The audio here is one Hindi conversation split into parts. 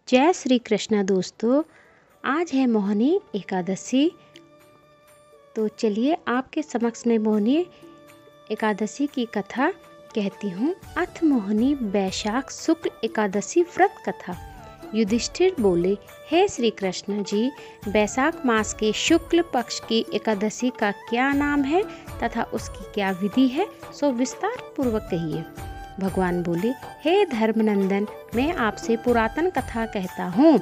जय श्री कृष्ण दोस्तों। आज है मोहिनी एकादशी। तो चलिए आपके समक्ष में मोहिनी एकादशी की कथा कहती हूँ। अथ मोहिनी वैशाख शुक्ल एकादशी व्रत कथा। युधिष्ठिर बोले, हे श्री कृष्ण जी, वैशाख मास के शुक्ल पक्ष की एकादशी का क्या नाम है तथा उसकी क्या विधि है, सो विस्तार पूर्वक कहिए। भगवान बोले, हे धर्मनंदन, मैं आपसे पुरातन कथा कहता हूँ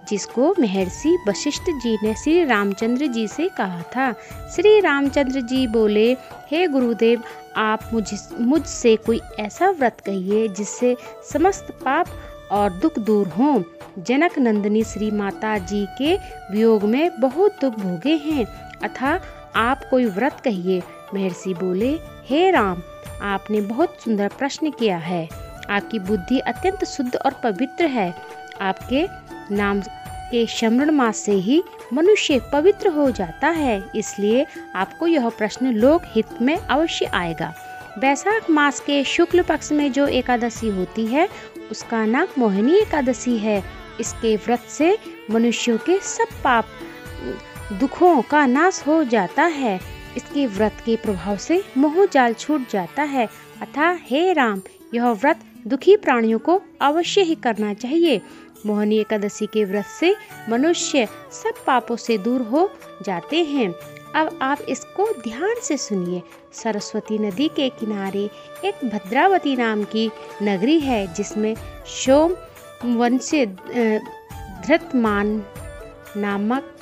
जिसको महर्षि वशिष्ठ जी ने श्री रामचंद्र जी से कहा था। श्री रामचंद्र जी बोले, हे गुरुदेव, आप मुझसे कोई ऐसा व्रत कहिए जिससे समस्त पाप और दुख दूर हों। जनक नंदिनी श्री माता जी के वियोग में बहुत दुख भोगे हैं, अतः आप कोई व्रत कहिए। महर्षि बोले, हे राम, आपने बहुत सुंदर प्रश्न किया है। आपकी बुद्धि अत्यंत शुद्ध और पवित्र है। आपके नाम के स्मरण मास से ही मनुष्य पवित्र हो जाता है, इसलिए आपको यह प्रश्न लोक हित में अवश्य आएगा। वैशाख मास के शुक्ल पक्ष में जो एकादशी होती है उसका नाम मोहिनी एकादशी है। इसके व्रत से मनुष्यों के सब पाप दुखों का नाश हो जाता है। इसके व्रत के प्रभाव से मोह जाल छूट जाता है। अतः हे राम, यह व्रत दुखी प्राणियों को अवश्य ही करना चाहिए। मोहिनी एकादशी के व्रत से मनुष्य सब पापों से दूर हो जाते हैं। अब आप इसको ध्यान से सुनिए। सरस्वती नदी के किनारे एक भद्रावती नाम की नगरी है जिसमें सोमवंशी धृतमान नामक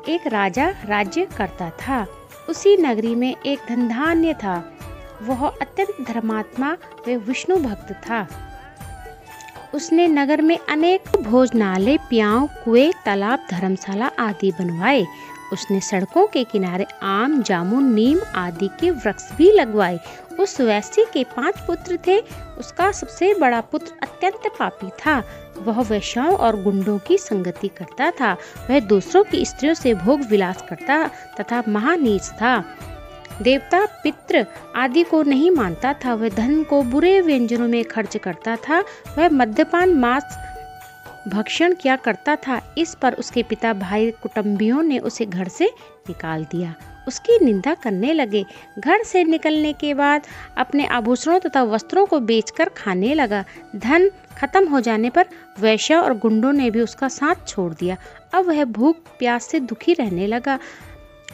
एक राजा राज्य करता था। उसी नगरी में एक धनधान्य था। वह अत्यंत धर्मात्मा व विष्णु भक्त था। उसने नगर में अनेक भोजनालय, प्याऊ, कुएं, तालाब, धर्मशाला आदि बनवाए। उसने सड़कों के किनारे आम, जामुन, नीम आदि के वृक्ष भी लगवाए। उस वैश्य के 5 पुत्र थे। उसका सबसे बड़ा पुत्र अत्यंत पापी था। वह वेश्याओं और गुंडों की संगति करता था। वह दूसरों की स्त्रियों से भोग विलास करता तथा महानीच था। देवता, पितृ आदि को नहीं मानता था। वह धन को बुरे व्यंजनों में खर्च करता था। वह मद्यपान, मांस भक्षण किया करता था। इस पर उसके पिता, भाई, कुटुंबियों ने उसे घर से निकाल दिया। उसकी निंदा करने लगे। घर से निकलने के बाद अपने आभूषणों तथा वस्त्रों को बेचकर खाने लगा। धन खत्म हो जाने पर वैश्या और गुंडों ने भी उसका साथ छोड़ दिया। अब वह भूख प्यास से दुखी रहने लगा।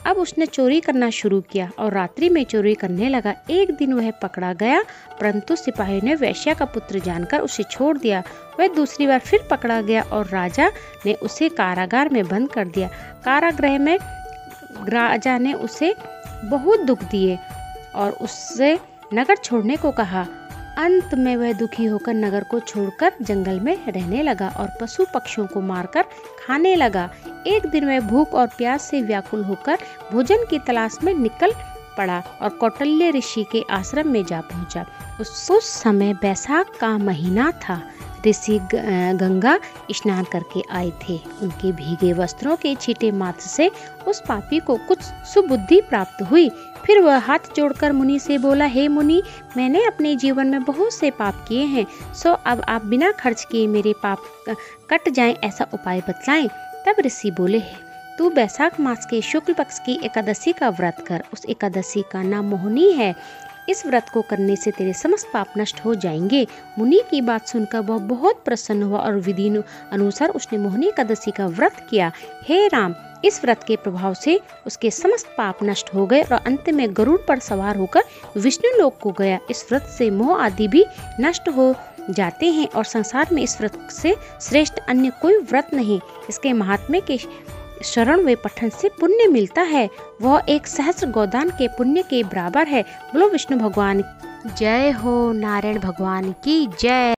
अब उसने चोरी करना शुरू किया और रात्रि में चोरी करने लगा। एक दिन वह पकड़ा गया, परंतु सिपाहियों ने वैश्या का पुत्र जानकर उसे छोड़ दिया। वह दूसरी बार फिर पकड़ा गया और राजा ने उसे कारागार में बंद कर दिया। कारागृह में राजा ने उसे बहुत दुख दिए और उससे नगर छोड़ने को कहा। अंत में वह दुखी होकर नगर को छोड़कर जंगल में रहने लगा और पशु पक्षियों को मारकर खाने लगा। एक दिन वह भूख और प्यास से व्याकुल होकर भोजन की तलाश में निकल पड़ा और कौटिल्य ऋषि के आश्रम में जा पहुंचा। उस समय वैशाख का महीना था। ऋषि गंगा स्नान करके आए थे। उनके भीगे वस्त्रों के छींटे मात्र से उस पापी को कुछ सुबुद्धि प्राप्त हुई। फिर वह हाथ जोड़कर मुनि से बोला, हे मुनि, मैंने अपने जीवन में बहुत से पाप किए हैं, सो अब आप बिना खर्च किए मेरे पाप कट जाएं, ऐसा उपाय बतलाएं। तब ऋषि बोले, तू वैशाख मास के शुक्ल पक्ष की एकादशी का व्रत कर। उस एकादशी का नाम मोहिनी है। इस व्रत को करने से तेरे समस्त पाप नष्ट हो जाएंगे। मुनि की बात सुनकर वह बहुत प्रसन्न हुआ और विधि अनुसार उसने मोहिनी एकादशी का व्रत किया। हे राम, इस व्रत के प्रभाव से उसके समस्त पाप नष्ट हो गए और अंत में गरुड़ पर सवार होकर विष्णु लोक को गया। इस व्रत से मोह आदि भी नष्ट हो जाते हैं और संसार में इस व्रत से श्रेष्ठ अन्य कोई व्रत नहीं। इसके महात्म्य के शरण व पठन से पुण्य मिलता है। वह 1 सहस्त्र गोदान के पुण्य के बराबर है। बोलो विष्णु भगवान जय हो, नारायण भगवान की जय।